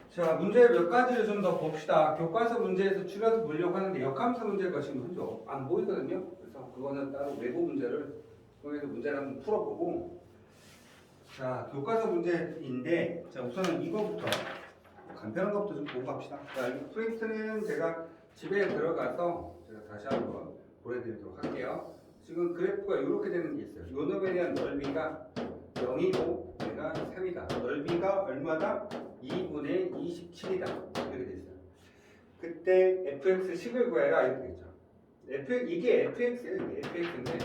자, 문제 몇 가지를 좀 더 봅시다. 교과서 문제에서 추려서 보려고 하는데 역함수 문제가 지금 현재 안 보이거든요. 그래서 그거는 따로 외부 문제를 통해서 문제를 한번 풀어보고, 자, 교과서 문제인데, 자, 우선은 이거부터 간편한 것부터 좀 보고 갑시다. 자, 이 프린트는 제가 집에 들어가서 제가 다시 한번 보여드리도록 할게요. 지금 그래프가 이렇게 되는 게 있어요. 요 놈에 대한 넓이가 0이고 얘가 3이다. 넓이가 얼마다? 2분의 27이다. 이렇게 돼 있어요. 그때 fx식을 구해라 이렇게 되죠. 이게 fx예요. 이게 fx인데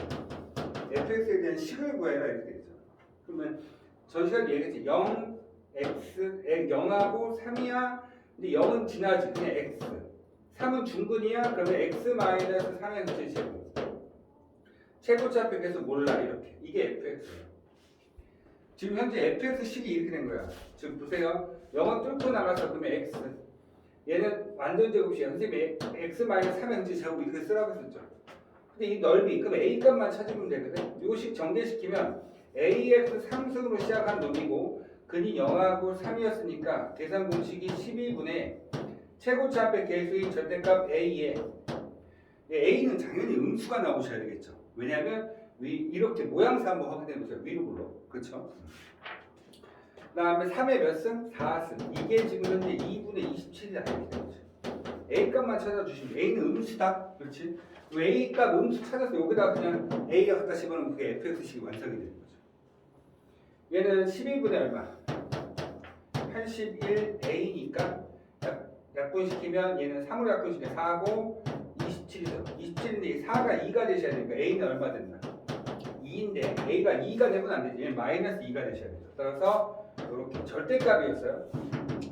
fx에 대한 식을 구해라 이렇게 되죠. 그러면 전 시간에 얘기했지. 0, x, 0하고 3이야. 근데 0은 지나지. 그냥 x. 3은 중근이야. 그러면 x 마이너스 3의 전체 제곱. 최고차표 계속 몰라 이렇게. 이게 fx예요. 지금 현재 fx식이 이렇게 된 거야. 지금 보세요. 0은 뚫고 나가서 그러면 x. 얘는 완전 제곱이야. 선생님이 x-3의 제곱 이렇게 쓰라고 했었죠. 근데 이 넓이, 그럼 a 값만 찾으면 되거든. 이거식 전개시키면 ax 상승으로 시작한 놈이고 근이 0하고 3이었으니까 계산 공식이 12분의 최고차 앞에 계수인 절대값 a에 a는 당연히 음수가 나오셔야 되겠죠. 왜냐하면 이렇게 모양새 한번 확인해 보세요. 위로 불러. 그렇죠? 그 다음에 3의 몇 승? 4승. 이게 지금 현재 2분의 27이다. A 값만 찾아주시면 A는 음수다. 그렇지? A 값 음수 찾아서 여기다 그냥 A가 갖다 집어넣으면 그게 fx식이 완성이 되는 거죠. 얘는 12분의 얼마? 81A니까 약분시키면 얘는 3으로 약분시키면 4고 27이죠. 27인데 4가 2가 되셔야 되니까 A는 얼마 된다? 2인데 A가 2가 되면 안 되지. 얘는 마이너스 2가 되셔야 되죠. 따라서 이렇게 절대값이었어요.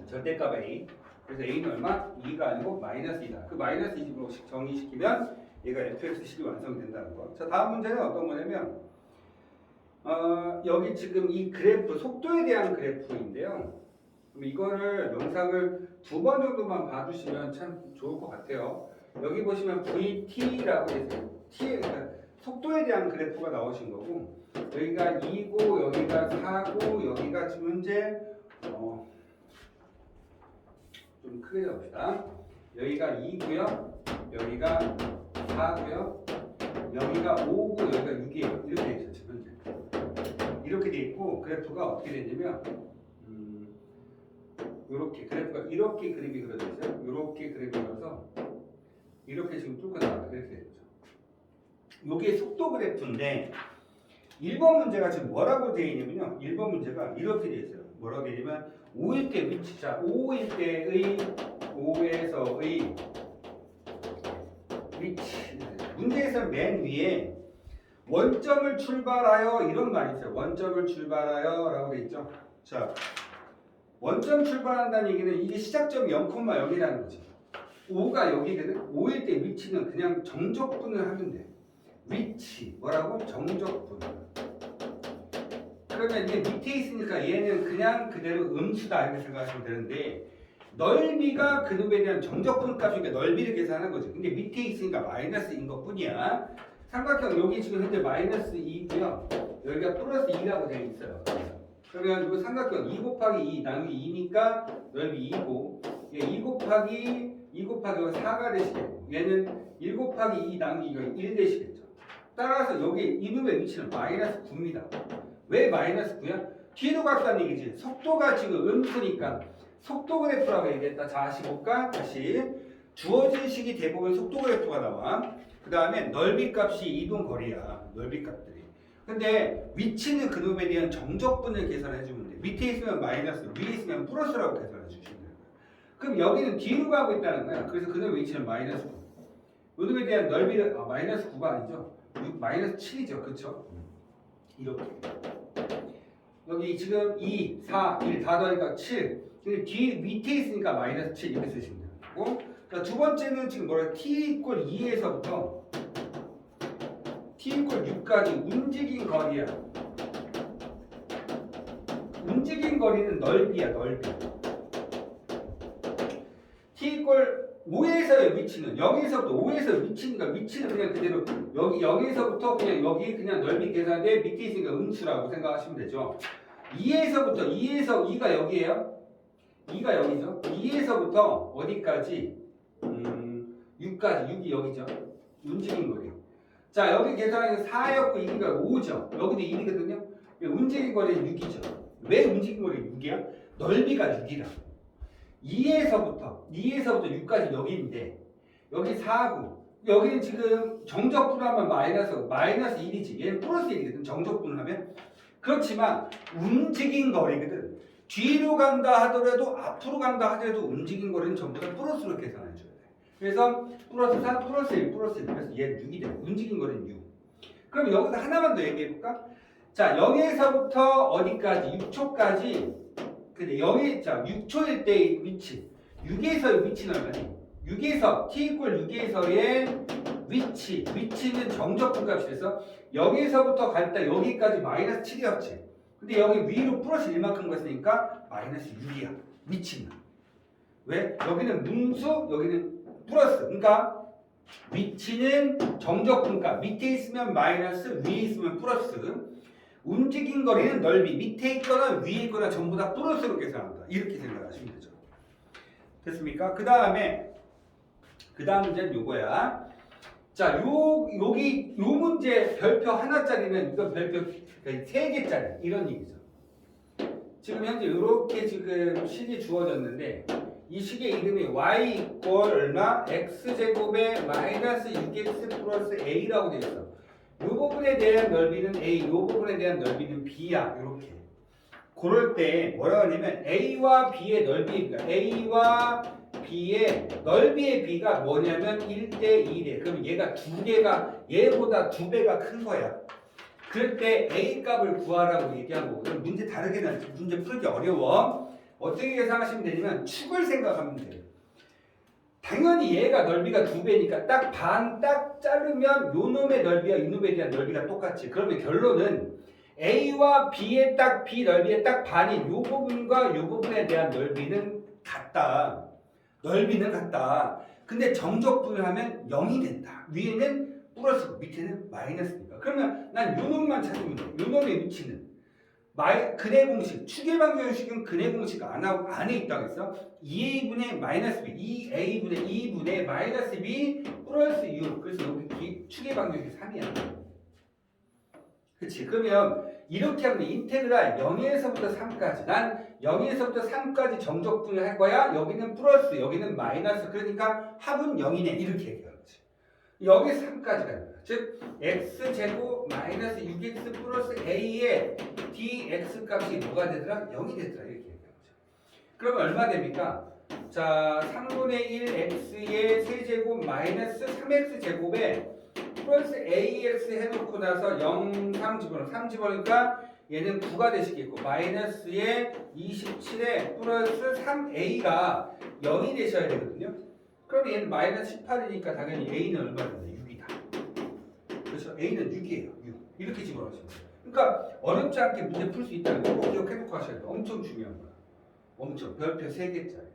절대값 A. 그래서 A는 얼마? 2가 아니고 마이너스 2다. 그 마이너스 20으로 정의시키면 얘가 fx식이 완성이 된다는 거. 자, 다음 문제는 어떤 거냐면 여기 지금 이 그래프, 속도에 대한 그래프인데요. 그럼 이거를 영상을 2번 정도만 봐주시면 참 좋을 것 같아요. 여기 보시면 VT라고 되어 있어요. 그러니까 속도에 대한 그래프가 나오신 거고, 여기가 2고 여기가 4고 여기가 지금 현재 좀 크게 잡읍시다. 여기가 2고요, 여기가 4고요, 여기가 5고 여기가 6이에요. 이렇게 돼 있어요. 지금 현재 이렇게 돼 있고, 그래프가 어떻게 되냐면 이렇게 그래프가 이렇게 그림이 그려져 있어요. 이렇게 그림이 그려서 이렇게 지금 뚫고 나가다 이렇게 되죠. 이게 속도 그래프인데 1번 문제가 지금 뭐라고 되어 있냐면요. 1번 문제가 이렇게 되어 있어요. 뭐라고 되어 있냐면 5일 때 위치, 자 5일 때의 5에서의 위치. 문제에서 맨 위에 원점을 출발하여 이런 말이 있어요. 원점을 출발하여 라고 되어 있죠. 자, 원점 출발한다는 얘기는 이게 시작점이 0,0이라는 거지. 5가 여기거든. 5일 때 위치는 그냥 정적분을 하면 돼. 위치 뭐라고? 정적분. 그러면 이게 밑에 있으니까 얘는 그냥 그대로 음수다 이렇게 생각하시면 되는데, 넓이가 그놈에 대한 정적분 값이니까 넓이를 계산하는 거죠. 근데 밑에 있으니까 마이너스인 것 뿐이야. 삼각형 여기 지금 현재 마이너스 2고요. 여기가 플러스 2라고 되어 있어요. 그러면 이 삼각형 2 곱하기 2 나누기 2니까 넓이 2고, 얘 2 곱하기 4가 되시겠고, 얘는 1 곱하기 2 나누기가 1 되시겠죠. 따라서 여기 이놈의 위치는 마이너스 9입니다. 왜 마이너스 9야? 뒤로 갔다는 얘기지. 속도가 지금 음수니까 속도 그래프라고 얘기했다. 자, 다시 볼까? 다시 주어진 식이 대부분 속도 그래프가 나와. 그 다음에 넓이 값이 이동 거리야. 넓이 값들이. 근데 위치는 그놈에 대한 정적분을 계산해 주면 돼. 밑에 있으면 마이너스, 위에 있으면 플러스라고 계산해 주시면 돼요. 그럼 여기는 뒤로 가고 있다는 거야. 그래서 그놈의 위치는 마이너스 9. 이놈에 대한 넓이를 마이너스 9가 아니죠. 마이너스 7이죠. 그쵸? 이렇게. 여기 지금 2, 4, 1 다 더하니까 7. 근데 뒤 밑에 있으니까 마이너스 7 이렇게 쓰시면 되고. 자, 두 번째는 지금 뭐라 t 이퀄 2에서부터 t 이퀄 6까지 움직인 거리야. 움직인 거리는 넓이야, 넓이. t 이퀄 5에서의 위치는 여기서부터 5에서 위치니까 위치는 그냥 그대로 여기 0에서부터 그냥 여기 그냥 넓이 계산돼 밑에 있으니까 음수라고 생각하시면 되죠. 2에서 2가 여기에요. 2가 여기죠. 2에서부터 어디까지? 6까지. 6이 여기죠. 움직인 거리. 자, 여기 계산하니까 4였고 1이니까 5죠. 여기도 1이거든요. 움직인 거리는 6이죠. 왜 움직인 거리가 6이야? 넓이가 6이라. 2에서부터 6까지 여기인데 여기 4고 여기는 지금 정적분을 하면 마이너스 1이지. 얘는 플러스 1이거든. 정적분을 하면. 그렇지만 움직인 거리거든. 뒤로 간다 하더라도 앞으로 간다 하더라도 움직인 거리는 전부 다 플러스로 계산해 줘야 돼. 그래서 플러스 3, 플러스 1, 플러스 1. 그래서 얘는 6이 돼. 움직인 거리는 6. 그럼 여기서 하나만 더 얘기해 볼까? 자, 0에서부터 어디까지? 6초까지. 근데 6초일 때의 위치. 6에서의 위치는 얼마니? 6에서 t=6에서의 위치는 정적분 값이라서 0에서부터 갈 때 여기까지 마이너스 7이었지. 근데 여기 위로 플러스 1만큼 갔으니까 마이너스 6이야. 위치는. 왜? 여기는 문수, 여기는 플러스. 그러니까 위치는 정적분값. 밑에 있으면 마이너스, 위에 있으면 플러스. 움직인 거리는 넓이. 밑에 있거나 위에 있거나 전부 다 플러스로 계산한다. 이렇게 생각하시면 되죠. 됐습니까? 그 다음 문제는 요거야. 자, 요 문제 별표 하나짜리는 이거 별표 3개짜리 이런 얘기죠. 지금 현재 이렇게 지금 식이 주어졌는데 이 식의 이름이 y 이퀄 얼마? x제곱에 마이너스 6x 플러스 a라고 되어 있어. 이 부분에 대한 넓이는 a, 이 부분에 대한 넓이는 b야. 이렇게. 그럴 때 뭐라고 하냐면 a와 b의 넓이, 그러니까 a와 b의 넓이의 b가 뭐냐면 1대 2래. 그럼 얘가 얘보다 2배가 큰 거야. 그럴 때 a 값을 구하라고 얘기한 거거든. 문제 다르게 나지. 문제 풀기 어려워. 어떻게 계산하시면 되냐면 축을 생각하면 돼요. 당연히 얘가 넓이가 2배니까 딱 자르면 요 놈의 넓이와 이 놈에 대한 넓이가 똑같지. 그러면 결론은 A와 B의 딱 B 넓이의 딱 반인 요 부분과 요 부분에 대한 넓이는 같다. 넓이는 같다. 근데 정적분을 하면 0이 된다. 위에는 플러스고 밑에는 마이너스니까. 그러면 난 요 놈만 찾으면 돼. 요 놈의 위치는 근의 공식, 축의 방정식은 근의 공식 안에 있다고 했어. 2a분의 마이너스 b, 2a분의 2분의 마이너스 b 플러스 6. 그래서 여기 축의 방정식이 3이야. 그치? 그러면 이렇게 하면 인테그랄 0에서부터 3까지. 난 0에서부터 3까지 정적분을 할 거야. 여기는 플러스, 여기는 마이너스. 그러니까 합은 0이네. 이렇게 얘기하는 거지. 여기서 3까지 가는 거야. 즉 x제곱 마이너스 6x 플러스 a의 dx 값이 뭐가 되더라? 0이 되더라. 이렇게 얘기하는 거죠. 그러면 얼마 됩니까? 자, 3분의 1 x의 세제곱 마이너스 3x 제곱에 플러스 ax 해놓고 나서 0, 3 집어넣어. 3 집어넣으니까 얘는 9가 되시겠고 마이너스의 27에 플러스 3a가 0이 되셔야 되거든요. 그럼 얘는 마이너스 18이니까 당연히 a는 얼마 되나요? 6이다. 그렇죠? a는 6이에요. 6. 이렇게 집어넣으시면 돼요. 그러니까 어렵지 않게 문제 풀 수 있다는 거 꼭 기억해놓고 하셔야 돼요. 엄청 중요한 거야. 엄청. 별표 3개짜리.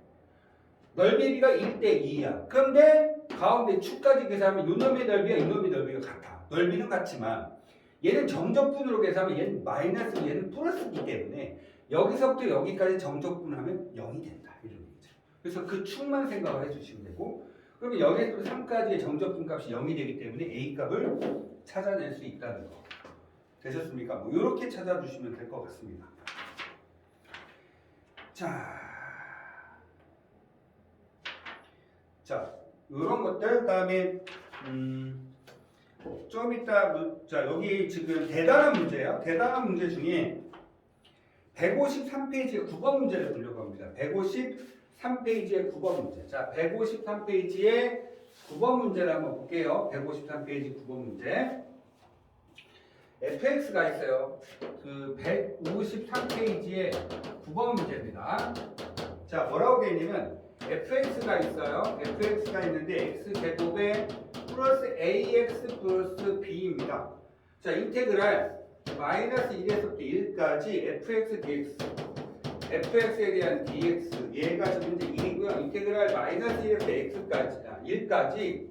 넓이가 1대 2야. 그런데 가운데 축까지 계산하면 요놈의 넓이와 이놈의 넓이가 같아. 넓이는 같지만 얘는 정적분으로 계산하면 얘는 마이너스, 얘는 플러스이기 때문에 여기서부터 여기까지 정적분하면 0이 된다. 이런 얘기죠. 그래서 그 축만 생각을 해주시면 되고 그러면 여기서부터 3까지의 정적분 값이 0이 되기 때문에 A 값을 찾아낼 수 있다는 거. 되셨습니까? 뭐 이렇게 찾아주시면 될 것 같습니다. 자, 이런 것들 그다음에 좀 이따 자 여기 지금 대단한 문제예요. 대단한 문제 중에 153페이지의 9번 문제를 보려고 합니다. 153페이지의 9번 문제. 자, 153페이지의 9번 문제를 한번 볼게요. 153페이지 9번 문제. fx가 있어요. 그 153페이지의 9번 문제입니다. 자, 뭐라고 되어 있냐면 fx가 있어요. fx가 있는데 x제곱에 플러스 ax 플러스 b입니다. 자, 인테그랄 마이너스 1에서부터 1까지 fx dx fx에 대한 dx 얘가 지금 이제 1이고요. 인테그랄 마이너스 1에서 x까지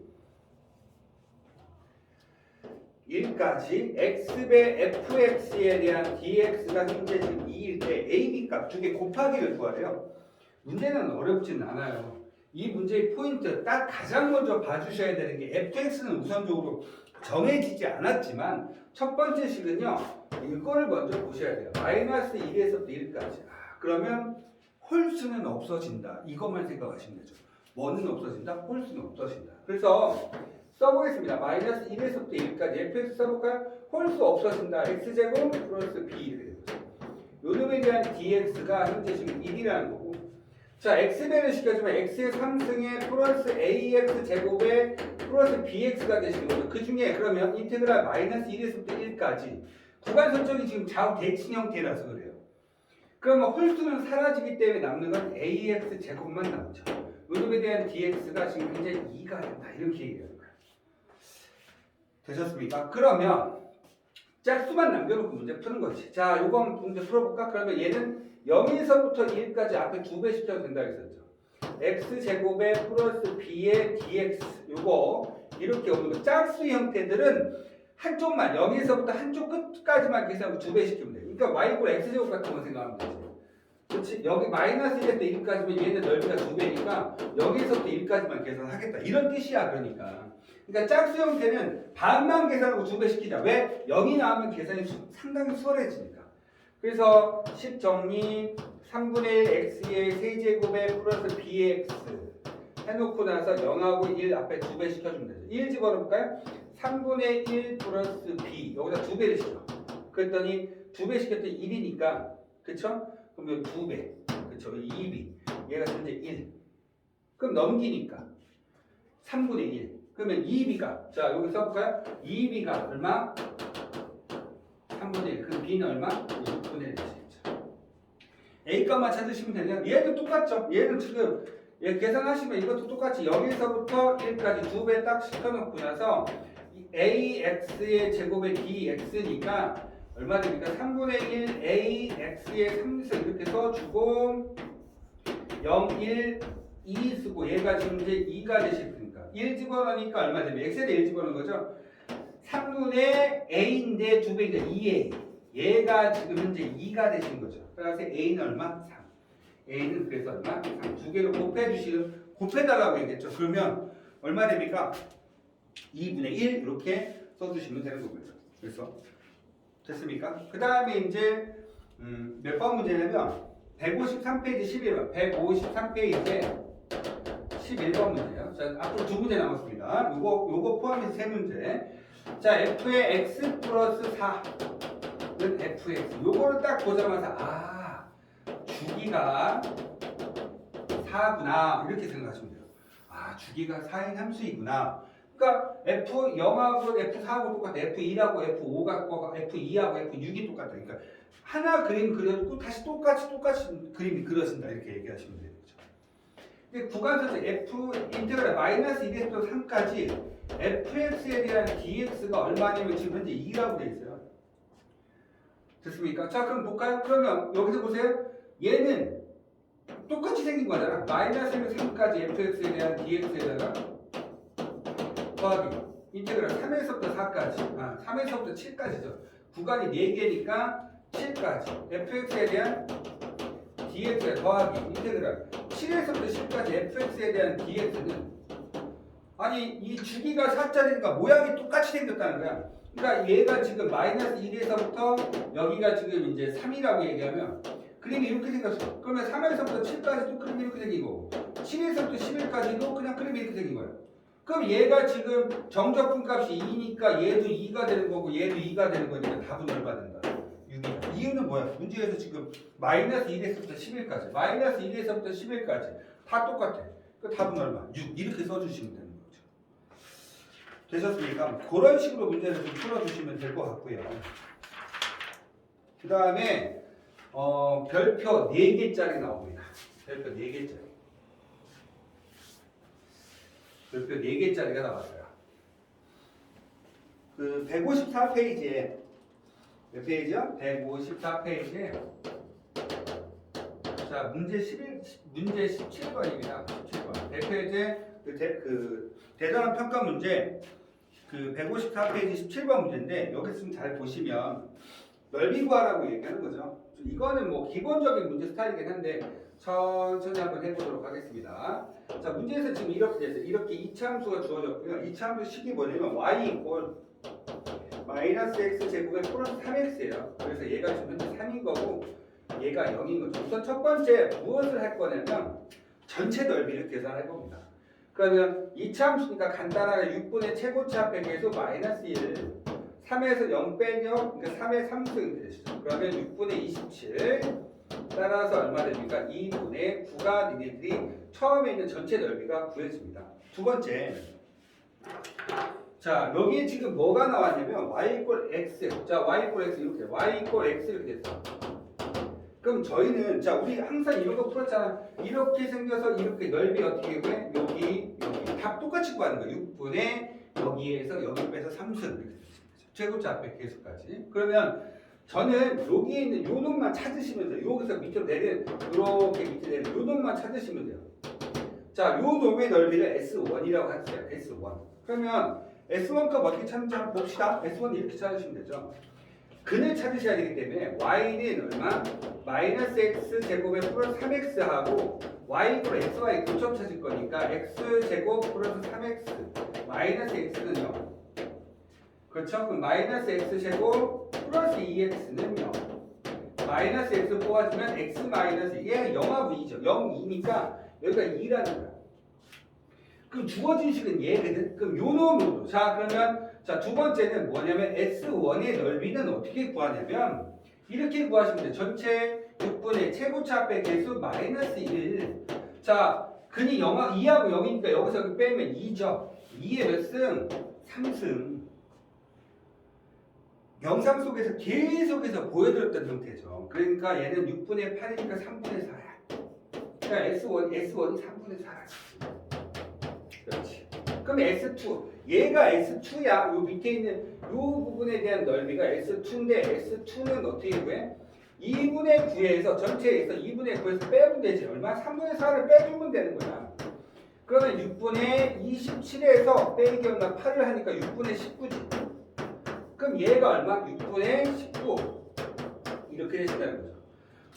1까지 x배 fx에 대한 dx가 현재 지금 2일 때 ab 값 두 개 곱하기를 구하래요. 문제는 어렵진 않아요. 이 문제의 포인트 딱 가장 먼저 봐주셔야 되는 게 fx는 우선적으로 정해지지 않았지만 첫 번째 식은요. 이거를 먼저 보셔야 돼요. 마이너스 1에서부터 1까지. 그러면 홀수는 없어진다. 이것만 생각하시면 되죠. 뭐는 없어진다? 홀수는 없어진다. 그래서 써보겠습니다. 마이너스 1에서부터 1까지 fx 써볼까요? 홀수 없어진다. x제곱 플러스 b 이렇게 되죠. 요놈에 대한 dx가 현재 지금 1이라는 거고 자 x배를 시켜주면 x의 3승에 플러스 ax 제곱에 플러스 bx가 되시는 거죠. 그 중에 그러면 인테그랄 마이너스 1에서부터 1까지 구간 설정이 지금 좌우 대칭 형태라서 그래요. 그러면 홀수는 사라지기 때문에 남는 건 ax 제곱만 남죠. 요놈에 대한 dx가 지금 굉장히 2가 된다. 이렇게 얘기하는 거예요. 되셨습니까? 그러면 짝수만 남겨놓고 문제 푸는 거지. 자, 요거 문제 풀어볼까? 그러면 얘는 0에서부터 1까지 앞에 2배 시켜도 된다 했었죠. x제곱에 플러스 b의 dx 요거 이렇게 오는 거. 짝수 형태들은 한쪽만 0에서부터 한쪽 끝까지만 계산하고 2배 시키면 돼요. 그러니까 y x제곱 같은 거 생각하면 되지. 그렇지? 여기 마이너스 1에서 1까지면 얘는 넓이가 2배니까 0에서부터 1까지만 계산하겠다. 이런 뜻이야. 그러니까 짝수 형태는 반만 계산하고 2배 시키자. 왜? 0이 나오면 계산이 상당히 수월해지니까. 그래서 10 정리 3분의 1 x의 세제곱에 플러스 bx 해놓고 나서 0하고 1 앞에 2배 시켜주면 되죠. 1 집어넣을까요? 3분의 1 플러스 b 여기다 2배를 시켜. 그랬더니 2배 시켰더니 1이니까 그쵸? 그럼 2배 그쵸? 2b 얘가 현재 1 그럼 넘기니까 3분의 1 그러면 2b가 자 여기 써볼까요? 2b가 얼마? 3분의 1 그럼 b는 얼마? 6분의 1 되시겠죠. a값만 찾으시면 되냐? 얘도 똑같죠. 얘는 지금 얘 계산하시면 이것도 똑같이 0에서부터 1까지 2배 딱 시켜놓고 나서 ax의 제곱에 dx니까 얼마 됩니까? 3분의 1 ax의 3승 이렇게 써주고 0, 1, 2 쓰고 얘가 지금 이제 2가 되실 테니까 1 집어넣으니까 얼마 되면 x에다 1 집어넣은 거죠? 3분의 a인데 2배니까 2a 얘가 지금 현재 2가 되신 거죠. 그래서 a는 얼마? 3 a는 그래서 얼마? 3 두 개를 곱해달라고 얘기했죠. 그러면 얼마 됩니까? 2분의 1 이렇게 써주시면 되는 거고요. 그래서 됐습니까? 그 다음에 이제 몇 번 문제냐면 153페이지 11번 153페이지에 11번 문제예요. 자, 앞으로 두 문제 남았습니다. 요거 포함해서 세 문제. 자, f의 x 플러스 4는 fx. 요거를 딱 보자마자 주기가 4구나 이렇게 생각하시면 돼요. 주기가 4인 함수이구나. 그러니까 F0하고 F4하고 똑같아. F1하고 F5하고 F2하고 F6이 똑같다. 그러니까 하나 그림 그려놓고 다시 똑같이 그림이 그려진다. 이렇게 얘기하시면 되죠. 근데 구간설정 F 인테그랄 마이너스 1에서 3까지 fx에 대한 dx가 얼마냐면 지금 현재 2라고 되어 있어요. 됐습니까? 자, 그럼 볼까요? 그러면 여기서 보세요. 얘는 똑같이 생긴 거잖아. 마이너스 1에서 3까지 fx에 대한 dx에다가 더하기 인테그랄 3에서부터 4까지 3에서부터 7까지죠. 구간이 4개니까 7까지 fx에 대한 dx에 더하기 인테그랄 7에서부터 10까지 fx에 대한 dx는 이 주기가 4짜리니까 모양이 똑같이 생겼다는 거야. 그러니까 얘가 지금 마이너스 1에서부터 여기가 지금 이제 3이라고 얘기하면 그림이 이렇게 생겼어. 그러면 3에서부터 7까지도 그림이 이렇게 생긴 거고 7에서부터 11까지도 그냥 그림이 이렇게 생긴 거야. 그럼 얘가 지금 정적분 값이 2니까 얘도 2가 되는 거고 얘도 2가 되는 거니까 답은 얼마 된다? 6이다. 이유는 뭐야? 문제에서 지금 마이너스 1에서부터 11까지 마이너스 1에서부터 11까지 다 똑같아. 그 답은 얼마? 6 이렇게 써주시면 되는 거죠. 되셨습니까? 그런 식으로 문제를 좀 풀어주시면 될 것 같고요. 그 다음에 별표 4개짜리 나옵니다. 별표 4개짜리. 별표 4개짜리가 나왔어요. 그 154페이지에 몇 페이지야? 154페이지에 자 문제 17번입니다. 17번. 100페이지에 그 대단한 평가 문제 그 154페이지 17번 문제인데 여기 좀 잘 보시면 넓이 구하라고 얘기하는 거죠. 이거는 뭐 기본적인 문제 스타일이긴 한데 천천히 한번 해보도록 하겠습니다. 자, 문제에서 지금 이렇게 됐어요. 이렇게 이차함수가 주어졌고요. 이차함수 식이 뭐냐면 y 이꼴 마이너스 x 제곱에 플러스 3x예요. 그래서 얘가 지금 현재 3인 거고 얘가 0인 거죠. 우선 첫 번째 무엇을 할 거냐면 전체 넓이를 계산해 봅니다. 그러면 이차함수니까 간단하게 6분의 최고차 빼기에서 마이너스 1 3에서 0 빼면 그러니까 3의 3승이 되시죠. 그러면 6분의 27 따라서 얼마 됩니까? 2분의 9가 니네들이 처음에 있는 전체 넓이가 구해집니다. 두 번째, 자 여기에 지금 뭐가 나왔냐면 y 이퀄 x. 자 y 이퀄 x 이렇게 y 이퀄 x 이렇게 됐어. 그럼 저희는 자 우리 항상 이런 거 풀었잖아. 이렇게 생겨서 이렇게 넓이 어떻게 구해? 여기 답 똑같이 구하는 거야. 6분의 여기에서 여기 빼서 3승 이렇게 최고차 앞에 계수까지. 그러면 저는 여기에 있는 요 놈만 찾으시면 돼요. 여기서 밑으로 내린 이렇게 밑에 내린 요 놈만 찾으시면 돼요. 자, 요 놈의 넓이를 S1이라고 하세요. S1. 그러면 S1 값 어떻게 찾는지 한번 봅시다. S1 이렇게 찾으시면 되죠. 근을 찾으셔야 되기 때문에 y는 얼마? 마이너스 x 제곱에 플러스 3x 하고 y 이퀄 xy 교점 찾을 거니까 x 제곱 플러스 3x 마이너스 x는 0. 그렇죠? 그럼 마이너스 x 제곱 플러스 2x는 0. 마이너스 x 뽑아주면 x 마이너스 얘 0하고 2죠. 0, 2니까 여기가 2라는 거야. 그럼 주어진 식은 얘거든. 그럼 요 놈으로. 자 그러면 자 두 번째는 뭐냐면 S1의 넓이는 어떻게 구하냐면 이렇게 구하시면 돼요. 전체 6분의 최고차 빼 개수 마이너스 1. 자 근이 2하고 0이니까 여기서 여기 빼면 2죠. 2의 몇 승? 3승. 영상 속에서 계속해서 보여드렸던 형태죠. 그러니까 얘는 6분의 8이니까 3분의 4야. 그러니까 S1이 3분의 4야. 그렇지. 그럼 S2. 얘가 S2야. 요 밑에 있는 요 부분에 대한 넓이가 S2인데 S2는 어떻게 구해? 2분의 9에서 전체에서 2분의 9에서 빼면 되지. 얼마? 3분의 4를 빼주면 되는 거야. 그러면 6분의 27에서 빼기 얼마? 8을 하니까 6분의 19지. 그럼 얘가 얼마? 6분의 19 이렇게 되신다는 거죠.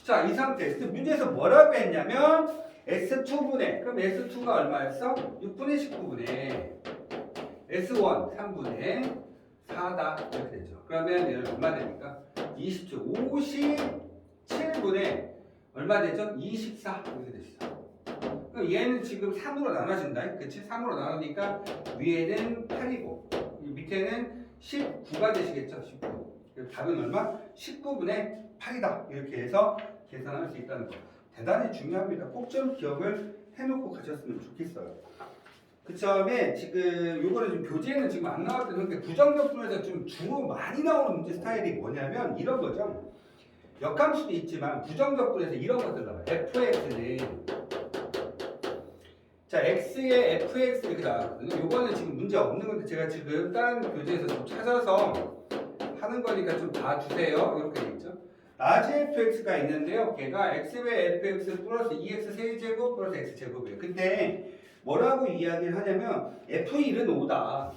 자, 이 상태에서 문제에서 뭐라고 했냐면 S2분의 그럼 S2가 얼마였어? 6분의 19분의 S1 3분의 4다 이렇게 되죠. 그러면 얘는 얼마 됩니까? 27 57분의 얼마 되죠? 24 이렇게 되시죠. 그럼 얘는 지금 3으로 나눠진다. 그치? 3으로 나누니까 위에는 8이고 밑에는 19가 되시겠죠? 19. 답은 얼마? 19분의 8이다. 이렇게 해서 계산할 수 있다는 거. 대단히 중요합니다. 꼭 좀 기억을 해놓고 가셨으면 좋겠어요. 그 다음에 지금 요거는 좀 교재에는 지금 안 나왔던 건데 부정적분에서 좀 주로 많이 나오는 문제 스타일이 뭐냐면 이런 거죠. 역함수도 있지만 부정적분에서 이런 것들 나와요. fx는 자, x의 fx 이렇게 나왔거든요. 요거는 지금 문제 없는 건데 제가 지금 다른 교재에서 좀 찾아서 하는 거니까 좀 봐주세요. 이렇게 돼 있죠. 라지 fx가 있는데요. 걔가 x의 fx 플러스 2x 세제곱 플러스 x제곱이에요. 근데 뭐라고 이야기를 하냐면 f1은 5다.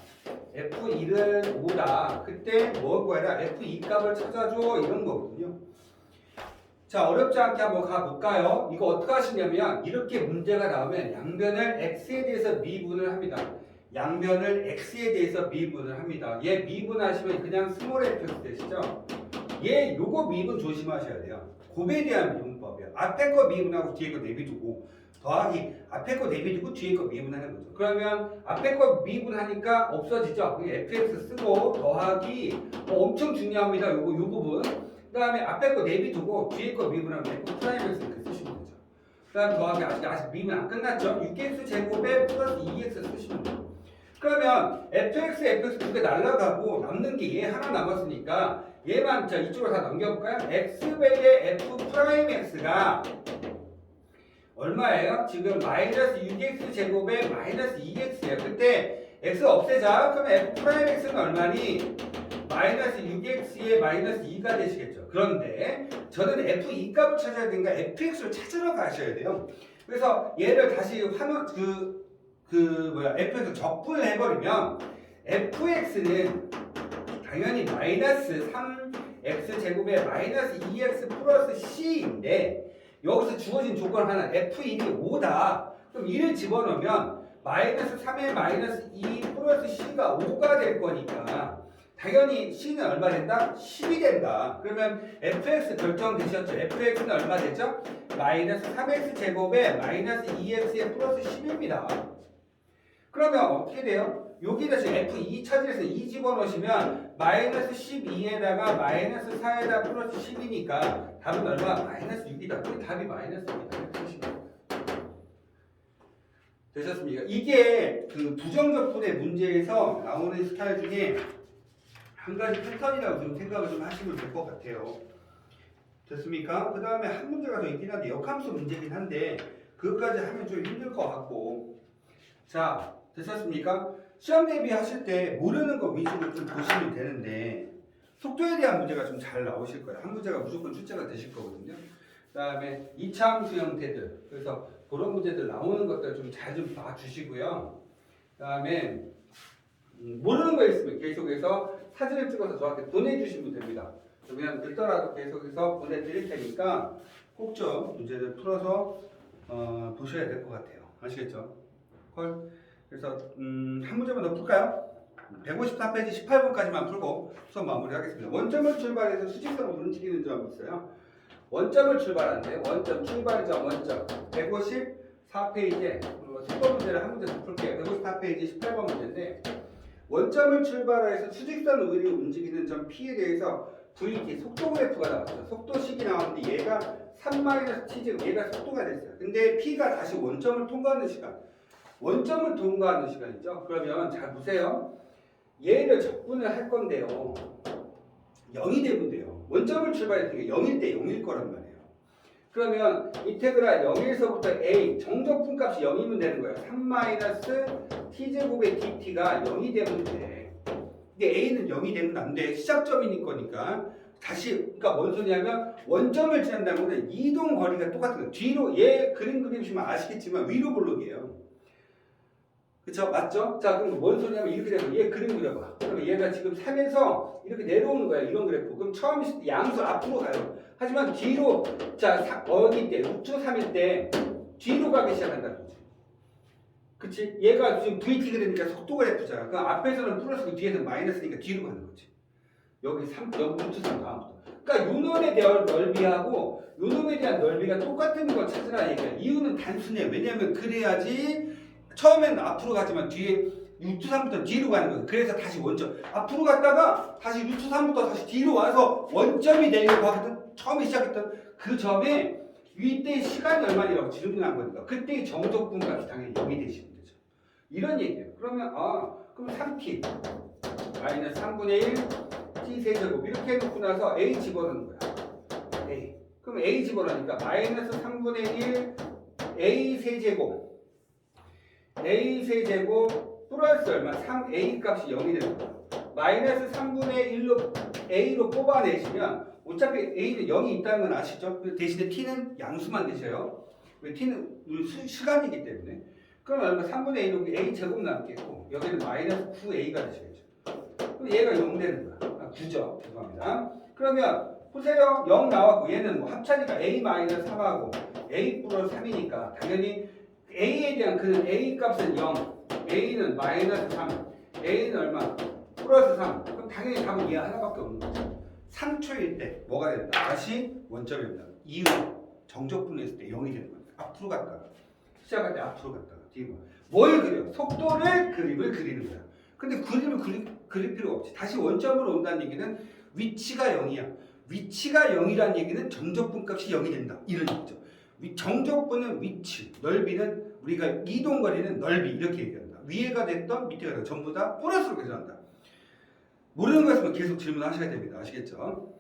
f1은 5다. 그때 뭐 구해라? f2 값을 찾아줘. 이런 거거든요. 자, 어렵지 않게 한번 가볼까요? 이거 어떻게 하시냐면 이렇게 문제가 나오면 양변을 x에 대해서 미분을 합니다. 양변을 x에 대해서 미분을 합니다. 얘 미분하시면 그냥 스몰 fx 되시죠? 얘 요거 미분 조심하셔야 돼요. 곱에 대한 미분법이에요. 앞에 거 미분하고 뒤에 거 내비두고 더하기 앞에 거 내비두고 뒤에 거 미분하는 거죠. 그러면 앞에 거 미분하니까 없어지죠. fx 쓰고 더하기 엄청 중요합니다. 요 부분. 그 다음에 앞에 거 내비두고 뒤에 거 미분하면 f 프라임에서 이렇게 쓰시면 되죠. 그 다음 더하기 아직 미분 안 끝났죠. 6x 제곱에 플러스 2x 쓰시면 돼요. 그러면 fx, fx 두 개 날라가고 남는 게 얘 하나 남았으니까 얘만 자 이쪽으로 다 넘겨볼까요? x배의 f 프라임 x가 얼마예요? 지금 마이너스 6x 제곱에 마이너스 2x예요. 그때 x 없애자. 그러면 f 프라임 x는 얼마니? 마이너스 6x에 마이너스 2가 되시겠죠. 그런데 저는 f2 값을 찾아야 되니까 fx를 찾으러 가셔야 돼요. 그래서 얘를 다시 환원 f에서 적분을 해버리면 fx는 당연히 마이너스 3x 제곱에 마이너스 2x 플러스 c인데 여기서 주어진 조건 하나 F1이 5다. 그럼 1을 집어넣으면 마이너스 3의 마이너스 2 플러스 C가 5가 될 거니까 당연히 C는 얼마 된다? 10이 된다. 그러면 fx 결정되셨죠? fx는 얼마 되죠? 마이너스 3x 제곱에 마이너스 2x에 플러스 10입니다. 그러면 어떻게 돼요? 여기다 지금 f2 차지해서 2 집어넣으시면 마이너스 12에다가 마이너스 4에다 플러스 10이니까 답은 얼마? 마이너스 6이다. 그 답이 마이너스 6이다. 되셨습니까? 이게 그 부정적분의 문제에서 나오는 스타일 중에 한 가지 패턴이라고 좀 생각을 좀 하시면 될 것 같아요. 됐습니까? 그 다음에 한 문제가 더 있긴 한데 역함수 문제긴 한데 그것까지 하면 좀 힘들 것 같고. 자, 되셨습니까? 시험 대비하실 때 모르는 거 위주로 좀 보시면 되는데 속도에 대한 문제가 좀 잘 나오실 거예요. 한 문제가 무조건 출제가 되실 거거든요. 그 다음에 이차함수 형태들, 그래서 그런 문제들 나오는 것들 좀 잘 좀 봐주시고요. 그 다음에 모르는 거 있으면 계속해서 사진을 찍어서 저한테 보내주시면 됩니다. 그냥 읽더라도 계속해서 보내드릴 테니까 꼭 좀 문제를 풀어서 보셔야 될 것 같아요. 아시겠죠? 그래서 한 문제만 더 풀까요? 154페이지 18번까지만 풀고 수업 마무리하겠습니다. 원점을 출발해서 수직선으로 움직이는 점이 있어요. 원점을 출발하는데 원점 출발점 원점 154페이지에 10번 문제를 한 문제 더 풀게요. 154페이지 18번 문제인데 원점을 출발해서 수직선으로 움직이는 점 P에 대해서 VT 속도 그래프가 나왔죠. 속도식이 나왔는데 얘가 3-t제곱 얘가 속도가 됐어요. 근데 P가 다시 원점을 통과하는 시간, 원점을 통과하는 시간이죠. 그러면 잘 보세요. 얘를 적분을 할 건데요. 0이 되면 돼요. 원점을 출발했으니까 0일 때 0일 거란 말이에요. 그러면 인테그랄 0에서부터 a 정적분 값이 0이면 되는 거예요. 3-t제곱의 dt가 0이 되면 돼. 근데 a는 0이 되면 안 돼. 시작점인 거니까. 다시 그러니까 뭔 소리냐면 원점을 지난다는 것은 이동 거리가 똑같은 거예요. 뒤로 얘 그림 그리시면 아시겠지만 위로 볼록이에요. 그쵸? 맞죠? 자, 그럼 뭔 소리냐면 이렇게 되면 얘 그림 그려봐. 그러면 얘가 지금 3에서 이렇게 내려오는 거야. 이런 그래프. 그럼 처음 있을 때 양수 앞으로 가요. 하지만 뒤로, 자, 어디 때? 우측 3일 때 뒤로 가기 시작한다는 거지. 그치? 얘가 지금 VT 그러니까 속도 그래프잖아. 그 앞에서는 플러스고 뒤에서는 마이너스니까 뒤로 가는 거지. 여기 3, 여기 우측 3 다음부터. 그러니까 요 놈에 대한 넓이하고 요 놈에 대한 넓이가 똑같은 걸 찾으라 얘기야. 이유는 단순해. 왜냐면 그래야지 처음에는 앞으로 가지만 뒤에 루트 3부터 뒤로 가는 거예요. 그래서 다시 원점 앞으로 갔다가 다시 루트 3부터 다시 뒤로 와서 원점이 되려고 하거든. 처음에 시작했던 그 점에 이때 시간이 얼마냐고 질문한 거니까 그때 정적분 값이 당연히 0이 되시면 되죠. 이런 얘기예요. 그러면 그럼 3t 마이너스 3분의 1 t 세제곱 이렇게 해놓고 나서 a 집어넣는 거야. a 그럼 a 집어넣으니까 마이너스 3분의 1 a 세제곱 a 세제곱 플러스 얼마? 3a 값이 0이 되는 거예요. 마이너스 3분의 1로 a로 뽑아내시면 어차피 a는 0이 있다는 건 아시죠? 대신에 t는 양수만 되셔요. 왜 t는 시간이기 때문에. 그럼 얼마? 3분의 1로 a 제곱 남겠고 여기는 마이너스 9a가 되시겠죠. 그럼 얘가 0 되는 거야. 9죠. 죄송합니다. 그러면 보세요. 0 나왔고 얘는 뭐 합차니까 a 마이너스 3하고 a 플러스 3이니까 당연히 a에 대한 그 a 값은 0, a는 마이너스 3, a는 얼마? 플러스 3. 그럼 당연히 답은 얘 하나밖에 없는 거죠. 3초일 때 뭐가 된다? 다시 원점이 된다. 이유 정적분했을 때 0이 되는 거예요. 앞으로 갔다가 시작할 때 앞으로 갔다가 뒤로. 뭘 그려? 속도를 그림을 그리는 거야. 근데 그림을 그릴 필요가 없지. 다시 원점으로 온다는 얘기는 위치가 0이야. 위치가 0이라는 얘기는 정적분 값이 0이 된다. 이런 얘기죠. 정적분은 위치, 넓이는 우리가 이동거리는 넓이 이렇게 얘기한다. 위에가 됐던 밑에가 됐던 전부 다 플러스로 계산한다. 모르는 거 있으면 계속 질문하셔야 됩니다. 아시겠죠?